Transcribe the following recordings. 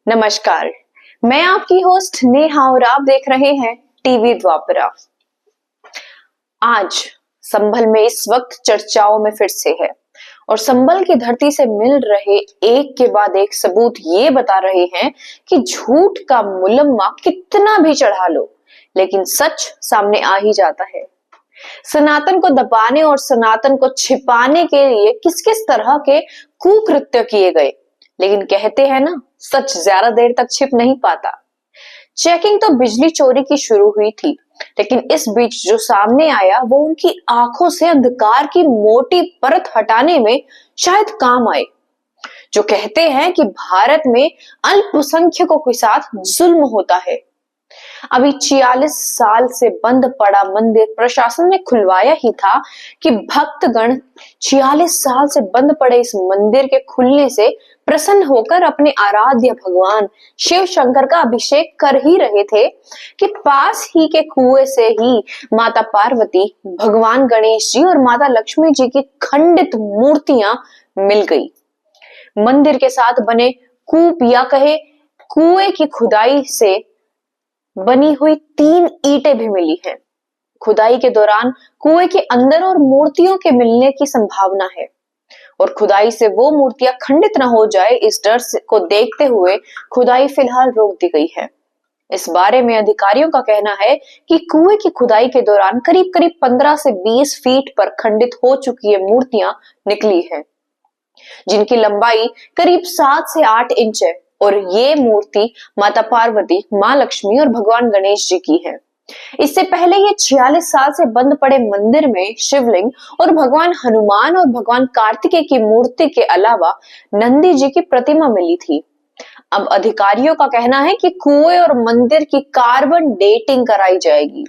नमस्कार, मैं आपकी होस्ट नेहा और आप देख रहे हैं टीवी द्वापरा। आज संभल में इस वक्त चर्चाओं में फिर से है और संभल की धरती से मिल रहे एक के बाद एक सबूत ये बता रहे हैं कि झूठ का मुलम्मा कितना भी चढ़ा लो लेकिन सच सामने आ ही जाता है। सनातन को दबाने और सनातन को छिपाने के लिए किस किस तरह के कुकृत्य किए गए, लेकिन कहते हैं ना, सच ज्यादा देर तक छिप नहीं पाता। चेकिंग तो बिजली चोरी की शुरू हुई थी, लेकिन इस बीच जो सामने आया वो उनकी आंखों से अंधकार की मोटी परत हटाने में शायद काम आए। जो कहते हैं कि भारत में अल्पसंख्यकों के साथ जुल्म होता है। अभी 46 साल से बंद पड़ा मंदिर प्रशासन ने खुलवाया ही था कि भक्तगण 46 साल से बंद पड़े इस मंदिर के खुलने से प्रसन्न होकर अपने आराध्य भगवान शिव शंकर का अभिषेक कर ही रहे थे कि पास ही के कुएं से ही माता पार्वती, भगवान गणेश जी और माता लक्ष्मी जी की खंडित मूर्तियां मिल गई। मंदिर के साथ बने कूप या कहे कुएं की खुदाई से बनी हुई 3 ईंटें भी मिली हैं। खुदाई के दौरान कुएं के अंदर और मूर्तियों के मिलने की संभावना है और खुदाई से वो मूर्तियां खंडित न हो जाए, इस डर को देखते हुए खुदाई फिलहाल रोक दी गई है। इस बारे में अधिकारियों का कहना है कि कुएं की खुदाई के दौरान करीब करीब 15 से 20 फीट पर खंडित हो चुकी ये मूर्तियां निकली हैं, जिनकी लंबाई करीब 7 से 8 इंच है और ये मूर्ति माता पार्वती, मां लक्ष्मी और भगवान गणेश जी की है। इससे पहले ये 46 साल से बंद पड़े मंदिर में शिवलिंग और भगवान हनुमान और भगवान कार्तिकेय की मूर्ति के अलावा नंदी जी की प्रतिमा मिली थी। अब अधिकारियों का कहना है कि कुएं और मंदिर की कार्बन डेटिंग कराई जाएगी।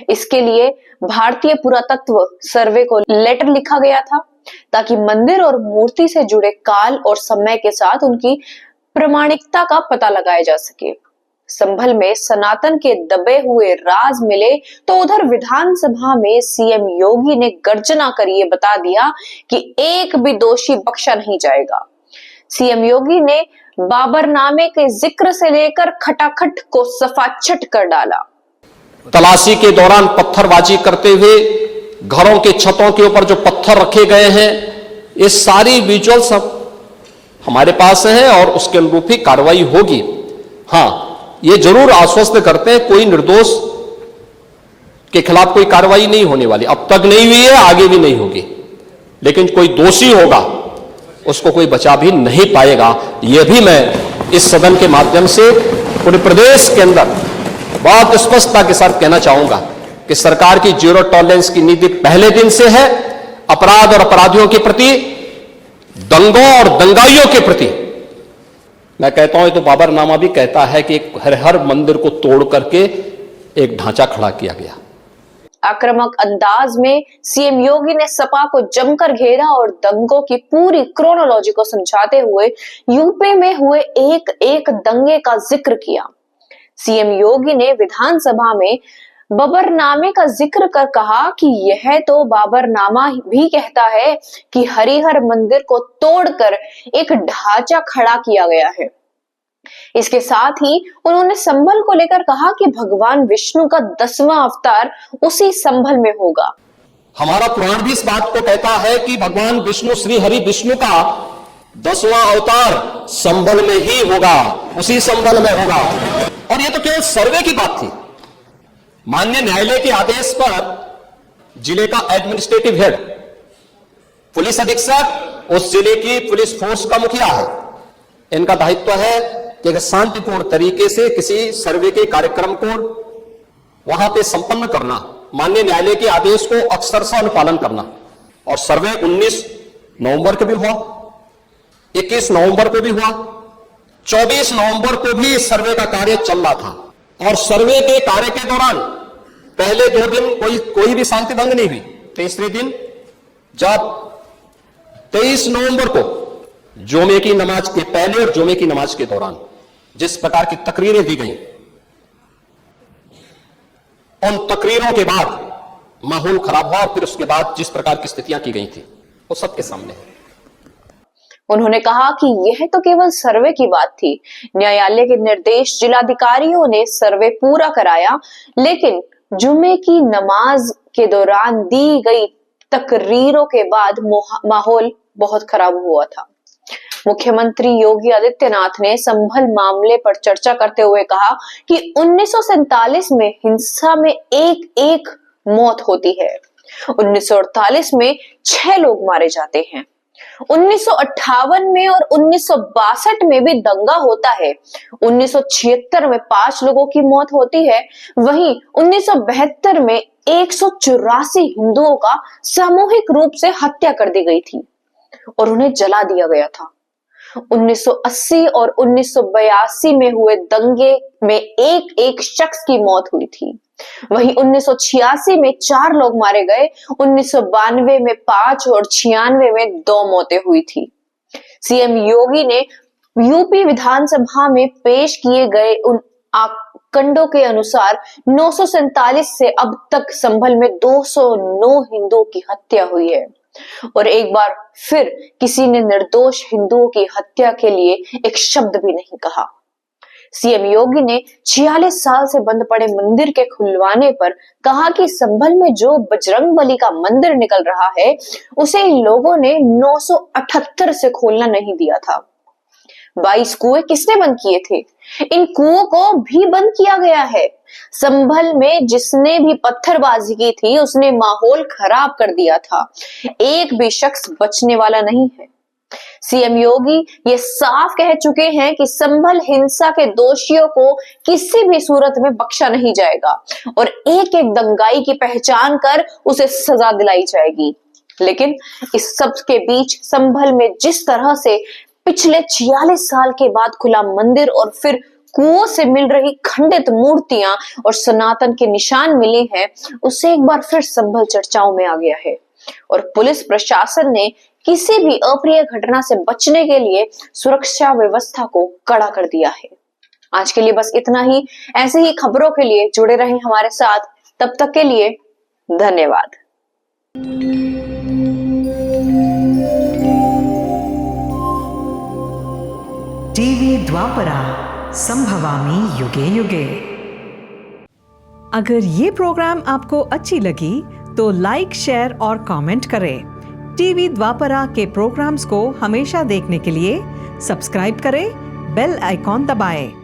इसके लिए भारतीय पुरातत्व सर्वे को लेटर लिखा गया था ताकि मंदिर और मूर्ति से जुड़े काल और समय के साथ उनकी प्रामाणिकता का पता लगाया जा सके। संभल में सनातन के दबे हुए राज मिले तो उधर विधानसभा में सीएम योगी ने गर्जना कर ये बता दिया कि एक भी दोषी बख्शा नहीं जाएगा। सीएम योगी ने बाबरनामे के जिक्र से लेकर खटाखट को सफाचट कर डाला। तलाशी के दौरान पत्थरबाजी करते हुए घरों के छतों के ऊपर जो पत्थर रखे गए हैं, ये सारी विजुअल सब हमारे पास है और उसके अनुरूप ही कार्रवाई होगी। हाँ, ये जरूर आश्वस्त करते हैं कोई निर्दोष के खिलाफ कोई कार्रवाई नहीं होने वाली, अब तक नहीं हुई है, आगे भी नहीं होगी, लेकिन कोई दोषी होगा उसको कोई बचा भी नहीं पाएगा। यह भी मैं इस सदन के माध्यम से पूरे प्रदेश के अंदर बहुत स्पष्टता के साथ कहना चाहूंगा कि सरकार की जीरो टॉलरेंस की नीति पहले दिन से है। अपराध और अपराधियों के प्रति, दंगों और दंगाइयों के प्रति मैं कहता हूं, तो बाबरनामा भी कहता है कि हर मंदिर को तोड़ करके एक ढांचा खड़ा किया गया। आक्रामक अंदाज में सीएम योगी ने सपा को जमकर घेरा और दंगों की पूरी क्रोनोलॉजी को समझाते हुए यूपी में हुए एक एक दंगे का जिक्र किया। सीएम योगी ने विधानसभा में बाबरनामे का जिक्र कर कहा कि यह तो बाबरनामा भी कहता है कि हरिहर मंदिर को तोड़कर एक ढांचा खड़ा किया गया है। इसके साथ ही उन्होंने संभल को लेकर कहा कि भगवान विष्णु का 10वां अवतार उसी संभल में होगा। हमारा पुराण भी इस बात को कहता है कि भगवान विष्णु, श्री हरि विष्णु का 10वां अवतार संभल में ही होगा, उसी संभल में होगा। और ये तो केवल सर्वे की बात थी। माननीय न्यायालय के आदेश पर जिले का एडमिनिस्ट्रेटिव हेड, पुलिस अधीक्षक उस जिले की पुलिस फोर्स का मुखिया है। इनका दायित्व है कि शांतिपूर्ण तरीके से किसी सर्वे के कार्यक्रम को वहां पे संपन्न करना, माननीय न्यायालय के आदेश को अक्षरशः अनुपालन करना। और सर्वे 19 नवंबर को भी हुआ, 21 नवंबर को भी हुआ, 24 नवंबर को भी सर्वे का कार्य चल रहा था। और सर्वे के कार्य के दौरान पहले 2 दिन कोई भी शांति भंग नहीं हुई। तीसरे दिन जब 23 नवंबर को जुमे की नमाज के पहले और जुमे की नमाज के दौरान जिस प्रकार की तकरीरें दी गई, उन तकरीरों के बाद माहौल खराब हुआ और फिर उसके बाद जिस प्रकार की स्थितियां की गई थी वो सबके सामने है। उन्होंने कहा कि यह तो केवल सर्वे की बात थी। न्यायालय के निर्देश जिलाधिकारियों ने सर्वे पूरा कराया, लेकिन जुमे की नमाज के दौरान दी गई तकरीरों के बाद माहौल बहुत खराब हुआ था। मुख्यमंत्री योगी आदित्यनाथ ने संभल मामले पर चर्चा करते हुए कहा कि 1947 में हिंसा में एक मौत होती है, 1948 में 6 लोग मारे जाते हैं, 1958 में और 1962 में भी दंगा होता है, 1976 में 5 लोगों की मौत होती है, वहीं 1972 में 184 हिंदुओं का सामूहिक रूप से हत्या कर दी गई थी और उन्हें जला दिया गया था। 1980 और 1982 में हुए दंगे में एक शख्स की मौत हुई थी। वहीं 1986 में 4 लोग मारे गए, 1992 में 5 और 96 में 2 मौतें हुई थी। सीएम योगी ने यूपी विधानसभा में पेश किए गए उन आंकड़ों के अनुसार 947 से अब तक संभल में 209 हिंदुओं की हत्या हुई है और एक बार फिर किसी ने निर्दोष हिंदुओं की हत्या के लिए एक शब्द भी नहीं कहा। सीएम योगी ने 46 साल से बंद पड़े मंदिर के खुलवाने पर कहा कि संभल में जो बजरंगबली का मंदिर निकल रहा है उसे इन लोगों ने 978 से खोलना नहीं दिया था। 22 कुएं किसने बंद किए थे? इन कुओं को भी बंद किया गया है। संभल में जिसने भी पत्थरबाजी की थी उसने माहौल खराब कर दिया था। एक भी शख्स बचने वाला नहीं है। सीएम योगी ये साफ कह चुके हैं कि संभल हिंसा के दोषियों को किसी भी सूरत में बख्शा नहीं जाएगा और एक दंगाई की पहचान कर उसे सजा दिलाई जाएगी। लेकिन इस सब के बीच संभल में जिस तरह से पिछले 46 साल के बाद खुला मंदिर और फिर कुओं से मिल रही खंडित मूर्तियां और सनातन के निशान मिले हैं, उससे एक बार फिर संभल चर्चाओं में आ गया है और पुलिस प्रशासन ने किसी भी अप्रिय घटना से बचने के लिए सुरक्षा व्यवस्था को कड़ा कर दिया है। आज के लिए बस इतना ही। ऐसे ही खबरों के लिए जुड़े रहें हमारे साथ। तब तक के लिए धन्यवाद। टीवी द्वापरा, संभवामि युगे युगे। अगर ये प्रोग्राम आपको अच्छी लगी तो लाइक, शेयर और कमेंट करें। टीवी द्वापरा के प्रोग्राम्स को हमेशा देखने के लिए सब्सक्राइब करें, बेल आइकॉन दबाएं।